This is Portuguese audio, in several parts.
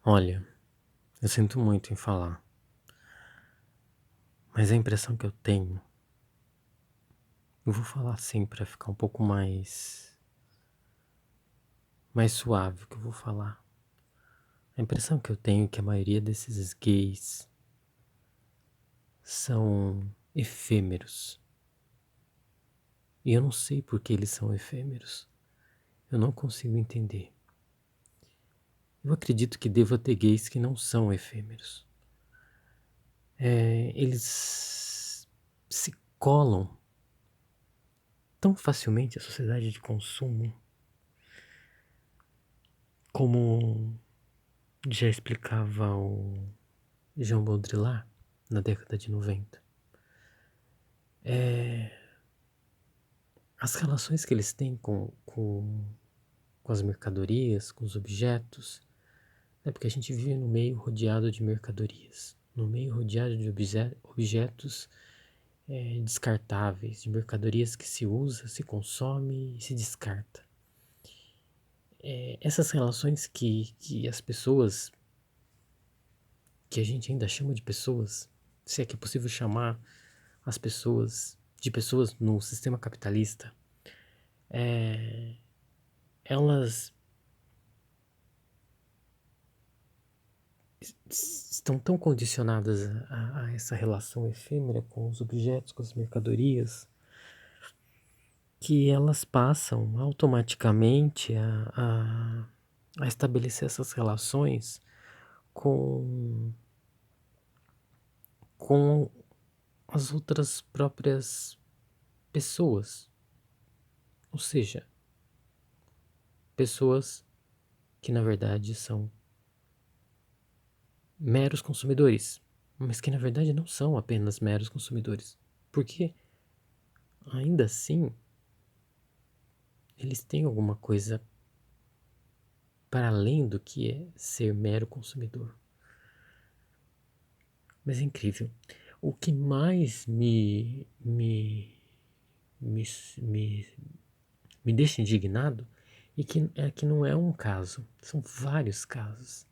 Olha, eu sinto muito em falar, mas a impressão que eu tenho, eu vou falar assim pra ficar um pouco mais suave o que eu vou falar. A impressão que eu tenho é que a maioria desses gays são efêmeros. E eu não sei por que eles são efêmeros. Eu não consigo entender. Eu acredito que deva ter gays que não são efêmeros. Eles se colam tão facilmente à sociedade de consumo, como já explicava o Jean Baudrillard na década de 90. As relações que eles têm com as mercadorias, com os objetos, é porque a gente vive no meio rodeado de mercadorias, no meio rodeado de objetos descartáveis, de mercadorias que se usa, se consome e se descarta. Essas relações que as pessoas, que a gente ainda chama de pessoas, se é que é possível chamar as pessoas de pessoas no sistema capitalista, elas estão tão condicionadas a essa relação efêmera com os objetos, com as mercadorias, que elas passam automaticamente a estabelecer essas relações com, com as outras próprias pessoas. Ou seja, pessoas que na verdade são meros consumidores, mas que na verdade não são apenas meros consumidores, porque ainda assim eles têm alguma coisa para além do que é ser mero consumidor. Mas é incrível. O que mais me, me, me deixa indignado é que não é um caso, são vários casos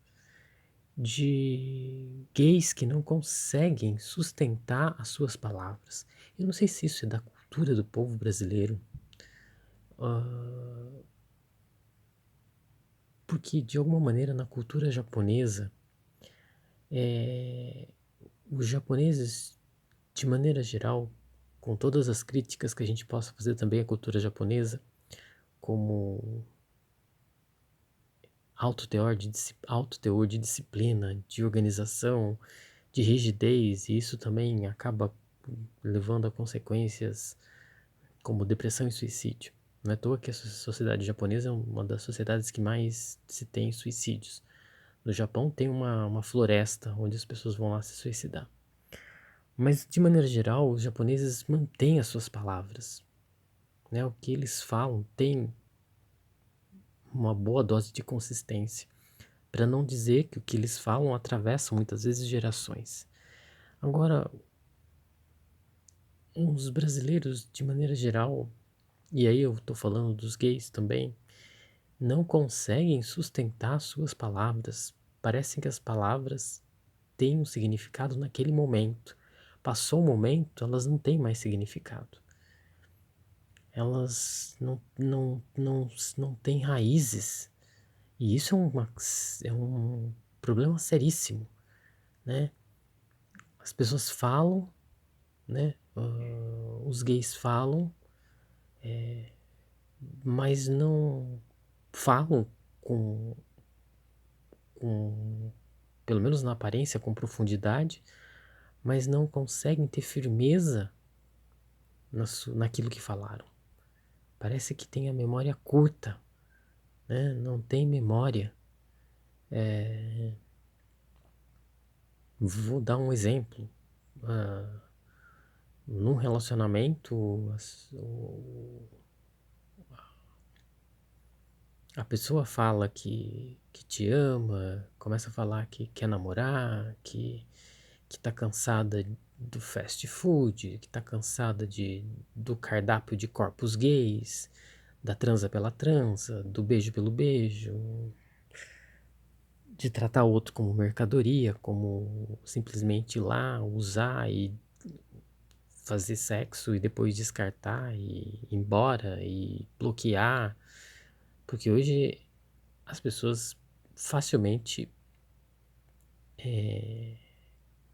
de gays que não conseguem sustentar as suas palavras. Eu não sei se isso é da cultura do povo brasileiro, porque de alguma maneira na cultura japonesa, os japoneses, de maneira geral, com todas as críticas que a gente possa fazer também à cultura japonesa, como alto teor de disciplina, de organização, de rigidez, e isso também acaba levando a consequências como depressão e suicídio. Não é à toa que a sociedade japonesa é uma das sociedades que mais se tem suicídios. No Japão tem uma floresta onde as pessoas vão lá se suicidar. Mas, de maneira geral, os japoneses mantêm as suas palavras. Né? O que eles falam tem uma boa dose de consistência. Para não dizer que o que eles falam atravessa muitas vezes gerações. Agora, os brasileiros, de maneira geral, e aí eu estou falando dos gays também, não conseguem sustentar suas palavras. Parecem que as palavras têm um significado naquele momento. Passou o momento, elas não têm mais significado. Elas não têm raízes. E isso é um problema seríssimo, né? As pessoas falam, né? Os gays falam, mas não falam com, com, pelo menos na aparência, com profundidade, mas não conseguem ter firmeza naquilo que falaram. Parece que tem a memória curta, né? Não tem memória. Vou dar um exemplo. Num relacionamento, a pessoa fala que te ama, começa a falar que quer namorar, que tá cansada do fast food, que tá cansada do cardápio de corpos gays, da transa pela transa, do beijo pelo beijo, de tratar o outro como mercadoria, como simplesmente ir lá, usar e fazer sexo e depois descartar e ir embora e bloquear. Porque hoje as pessoas facilmente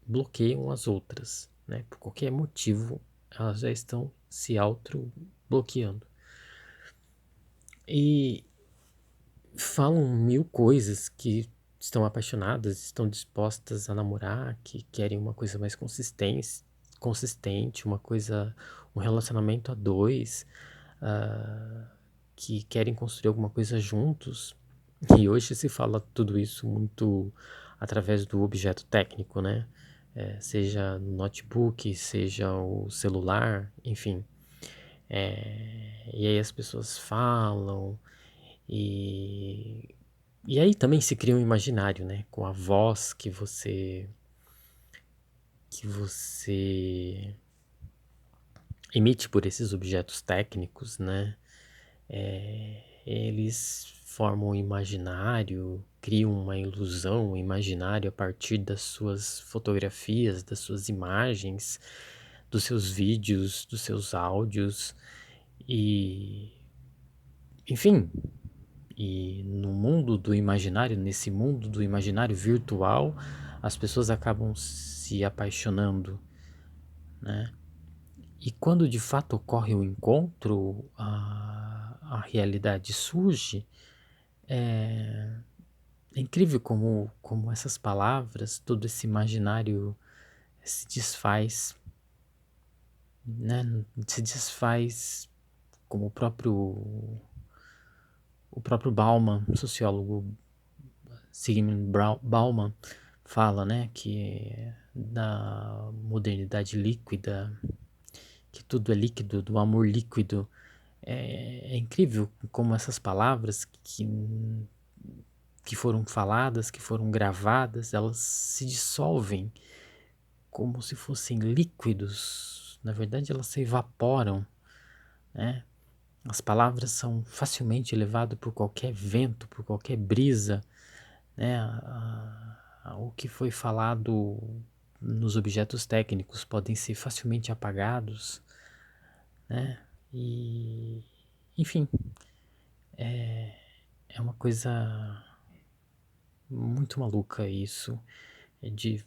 bloqueiam as outras, né? Por qualquer motivo, elas já estão se auto-bloqueando. E falam mil coisas, que estão apaixonadas, estão dispostas a namorar, que querem uma coisa mais consistente, uma coisa, um relacionamento a dois, ah, que querem construir alguma coisa juntos. E hoje se fala tudo isso muito através do objeto técnico, né? Seja no notebook, seja o celular, enfim. E aí as pessoas falam e e aí também se cria um imaginário, né? Com a voz que você emite por esses objetos técnicos, né? Eles formam um imaginário, criam uma ilusão, um imaginário a partir das suas fotografias, das suas imagens, dos seus vídeos, dos seus áudios e, enfim, e no mundo do imaginário, nesse mundo do imaginário virtual, as pessoas acabam se apaixonando, né? E quando de fato ocorre o encontro, a realidade surge. É incrível como essas palavras, todo esse imaginário se desfaz, né? Se desfaz como o próprio Bauman, sociólogo Zygmunt Bauman, fala, né? Que da modernidade líquida, que tudo é líquido, do amor líquido. É incrível como essas palavras que foram faladas, que foram gravadas, elas se dissolvem como se fossem líquidos. Na verdade, elas se evaporam, né? As palavras são facilmente levadas por qualquer vento, por qualquer brisa, né? O que foi falado nos objetos técnicos podem ser facilmente apagados, né? E, enfim, é uma coisa muito maluca isso, de,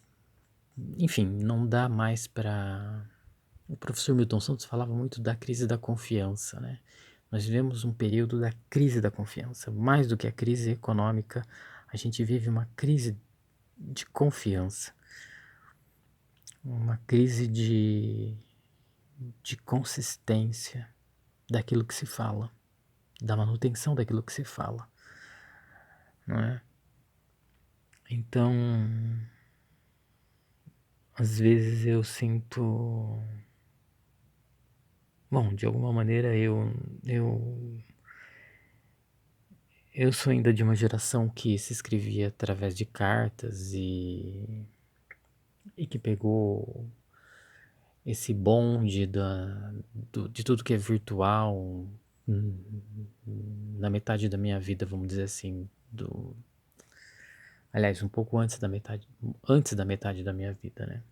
enfim, não dá mais para. O professor Milton Santos falava muito da crise da confiança, né? Nós vivemos um período da crise da confiança. Mais do que a crise econômica, a gente vive uma crise de confiança. Uma crise de consistência daquilo que se fala, da manutenção daquilo que se fala, não é? Então, às vezes eu sinto. Bom, de alguma maneira eu sou ainda de uma geração que se escrevia através de cartas e que pegou esse bonde de tudo que é virtual na metade da minha vida, vamos dizer assim, aliás, um pouco antes da metade da minha vida, né?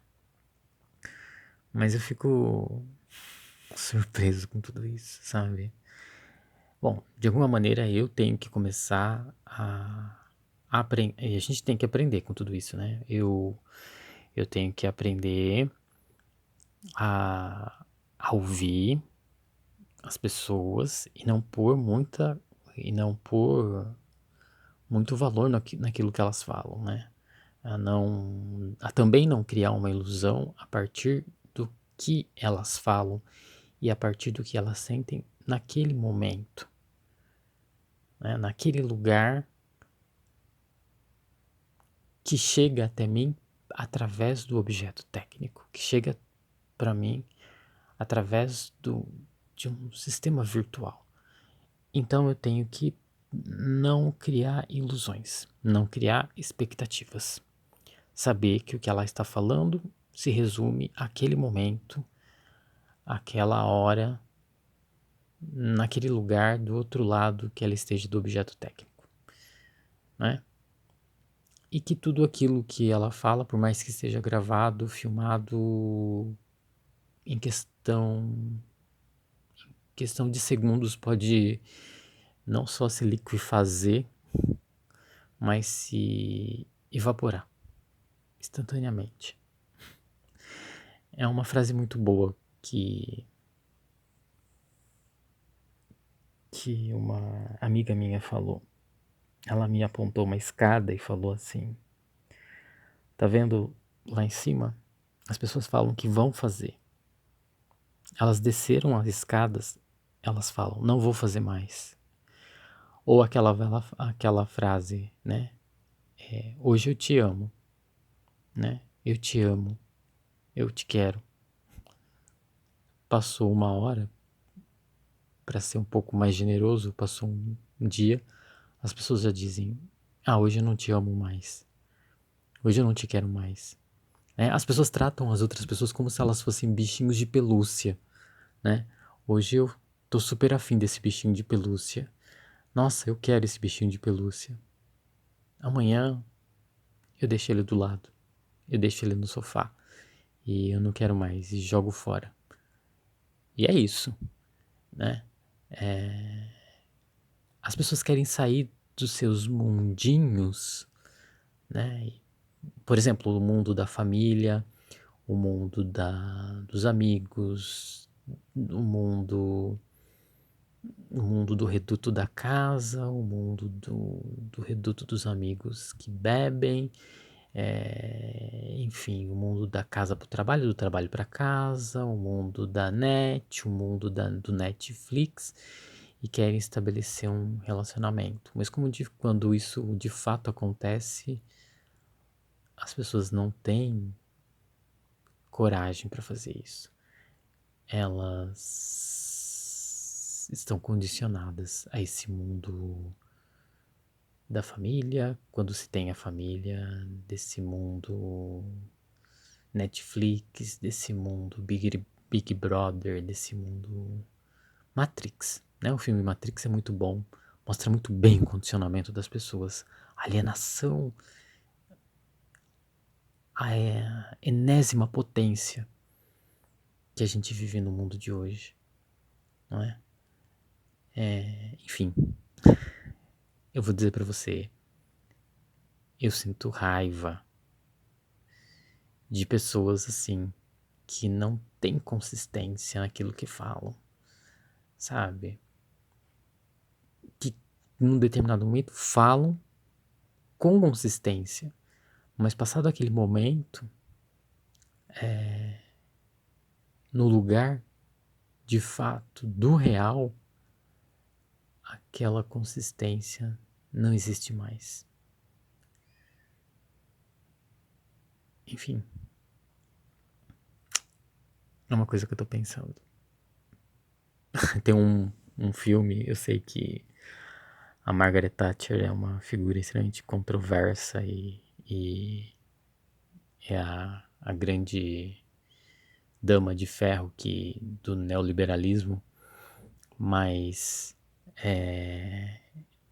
Mas eu fico surpreso com tudo isso, sabe? Bom, de alguma maneira eu tenho que começar a aprender. E a gente tem que aprender com tudo isso, né? Eu tenho que aprender a ouvir as pessoas e não pôr muito valor naquilo que elas falam, né? A também não criar uma ilusão a partir do que elas falam e a partir do que elas sentem naquele momento, né? Naquele lugar que chega até mim através do objeto técnico, que chega para mim através de um sistema virtual. Então eu tenho que não criar ilusões, não criar expectativas. Saber que o que ela está falando se resume àquele momento, àquela hora, naquele lugar do outro lado que ela esteja do objeto técnico, né? e que tudo aquilo que ela fala, por mais que seja gravado, filmado, em questão de segundos, pode não só se liquefazer, mas se evaporar instantaneamente. É uma frase muito boa que uma amiga minha falou. Ela me apontou uma escada e falou assim: tá vendo lá em cima? As pessoas falam que vão fazer. Elas desceram as escadas, elas falam, não vou fazer mais. Ou aquela frase, né? Hoje eu te amo, né? Eu te amo, eu te quero. Passou uma hora, para ser um pouco mais generoso, passou um dia, as pessoas já dizem, hoje eu não te amo mais. Hoje eu não te quero mais. As pessoas tratam as outras pessoas como se elas fossem bichinhos de pelúcia, né? Hoje eu tô super afim desse bichinho de pelúcia. Nossa, eu quero esse bichinho de pelúcia. Amanhã eu deixo ele do lado. Eu deixo ele no sofá. E eu não quero mais. E jogo fora. E é isso, né? As pessoas querem sair dos seus mundinhos, né? Por exemplo, o mundo da família, o mundo dos amigos, o mundo do reduto da casa, o mundo do reduto dos amigos que bebem, enfim, o mundo da casa para o trabalho, do trabalho para casa, o mundo da net, o mundo do Netflix, e querem estabelecer um relacionamento. Mas quando isso de fato acontece, as pessoas não têm coragem para fazer isso. Elas estão condicionadas a esse mundo da família, quando se tem a família, desse mundo Netflix, desse mundo Big Brother, desse mundo Matrix, né? O filme Matrix é muito bom, mostra muito bem o condicionamento das pessoas, a alienação, a enésima potência que a gente vive no mundo de hoje, não é? Enfim, eu vou dizer pra você, eu sinto raiva de pessoas assim que não têm consistência naquilo que falam, sabe? Que num determinado momento falam com consistência, mas passado aquele momento, no lugar de fato do real, aquela consistência não existe mais. Enfim, é uma coisa que eu tô pensando. Tem um filme, eu sei que a Margaret Thatcher é uma figura extremamente controversa e é a grande dama de ferro do neoliberalismo, mas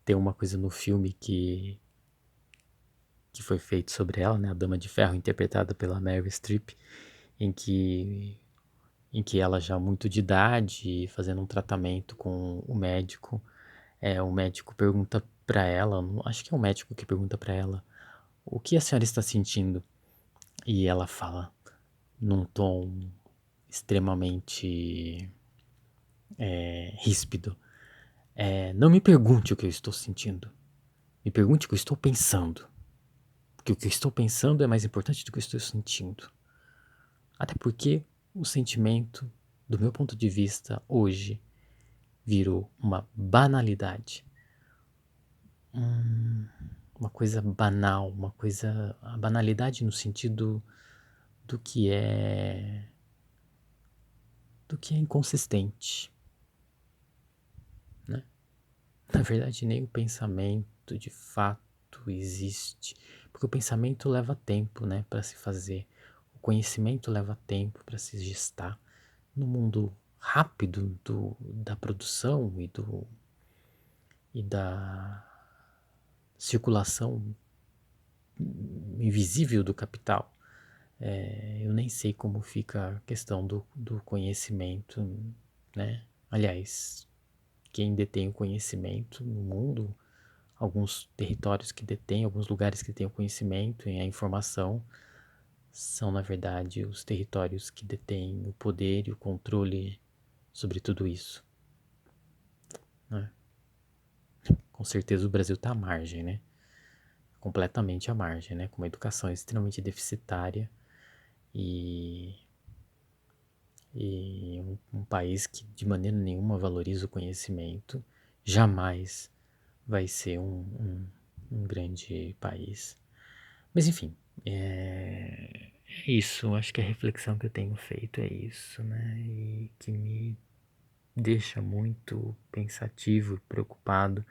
tem uma coisa no filme que foi feito sobre ela, né, a Dama de Ferro, interpretada pela Meryl Streep, em que, em que ela já muito de idade, fazendo um tratamento com o médico pergunta para ela, acho que é o médico que pergunta para ela, o que a senhora está sentindo? E ela fala num tom extremamente ríspido. Não me pergunte o que eu estou sentindo. Me pergunte o que eu estou pensando. Porque o que eu estou pensando é mais importante do que eu estou sentindo. Até porque o sentimento, do meu ponto de vista, hoje, virou uma banalidade. Uma coisa banal, a banalidade no sentido do que é inconsistente, né? Na verdade, nem o pensamento de fato existe, porque o pensamento leva tempo, né, para se fazer. O conhecimento leva tempo para se gestar. No mundo rápido da produção e da circulação invisível do capital. Eu nem sei como fica a questão do conhecimento, né? Aliás, quem detém o conhecimento no mundo, alguns territórios que detêm, alguns lugares que têm o conhecimento e a informação, são, na verdade, os territórios que detêm o poder e o controle sobre tudo isso, né? Com certeza o Brasil está à margem, né? Completamente à margem, né? Com uma educação extremamente deficitária e um país que de maneira nenhuma valoriza o conhecimento, jamais vai ser um grande país. Mas enfim, é isso. Acho que a reflexão que eu tenho feito é isso, né? E que me deixa muito pensativo, preocupado,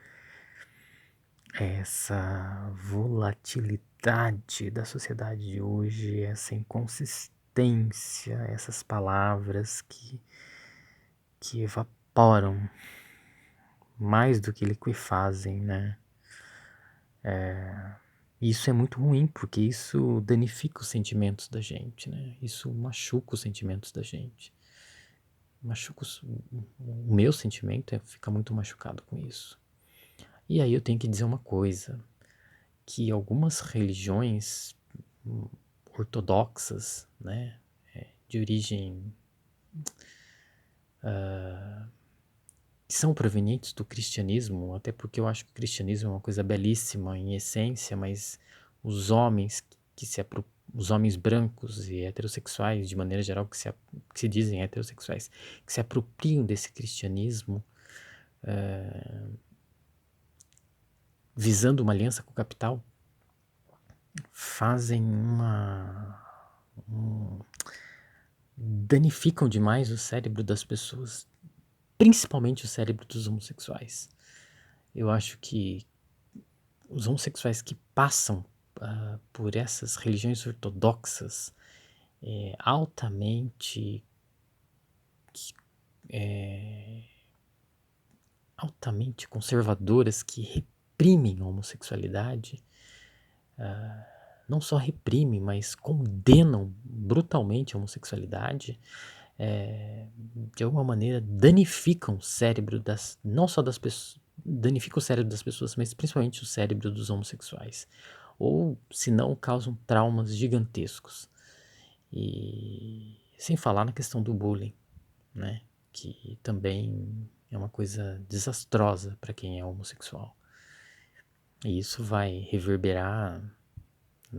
é essa volatilidade da sociedade de hoje, essa inconsistência, essas palavras que evaporam mais do que liquefazem, né? Isso é muito ruim, porque isso danifica os sentimentos da gente, né? Isso machuca os sentimentos da gente. Machuca o meu sentimento fica muito machucado com isso. E aí eu tenho que dizer uma coisa, que algumas religiões ortodoxas, né, de origem que são provenientes do cristianismo, até porque eu acho que o cristianismo é uma coisa belíssima em essência, mas os homens os homens brancos e heterossexuais, de maneira geral, que se dizem heterossexuais, que se apropriam desse cristianismo, visando uma aliança com o capital, fazem danificam demais o cérebro das pessoas, principalmente o cérebro dos homossexuais. Eu acho que os homossexuais que passam por essas religiões ortodoxas altamente altamente conservadoras, que reprimem a homossexualidade, não só reprimem, mas condenam brutalmente a homossexualidade, de alguma maneira danificam o cérebro não só das pessoas, danificam o cérebro das pessoas, mas principalmente o cérebro dos homossexuais. Ou, se não, causam traumas gigantescos. E sem falar na questão do bullying, né? Que também é uma coisa desastrosa para quem é homossexual. E isso vai reverberar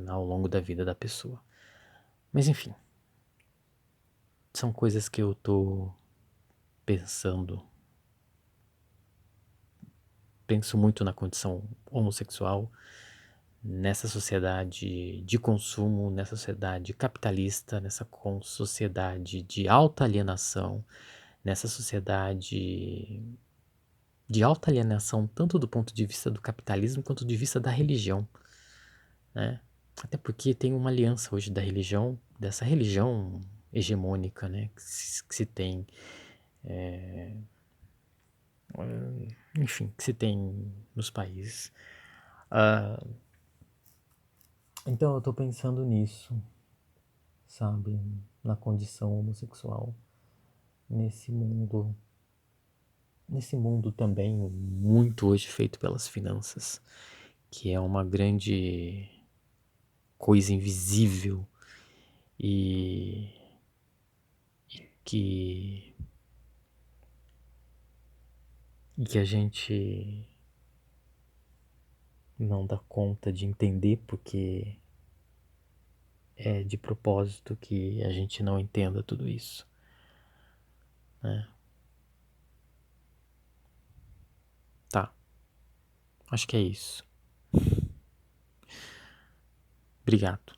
ao longo da vida da pessoa. Mas enfim, são coisas que eu tô pensando. Penso muito na condição homossexual, nessa sociedade de consumo, nessa sociedade capitalista, nessa sociedade de alta alienação, nessa sociedade de alta alienação tanto do ponto de vista do capitalismo quanto do vista da religião, né? Até porque tem uma aliança hoje da religião, dessa religião hegemônica, né? Que se tem, enfim, que se tem nos países. Então eu tô pensando nisso, sabe? Na condição homossexual, nesse mundo, nesse mundo também muito hoje feito pelas finanças, que é uma grande coisa invisível e que a gente não dá conta de entender, porque é de propósito que a gente não entenda tudo isso, né? Tá, acho que é isso. Obrigado.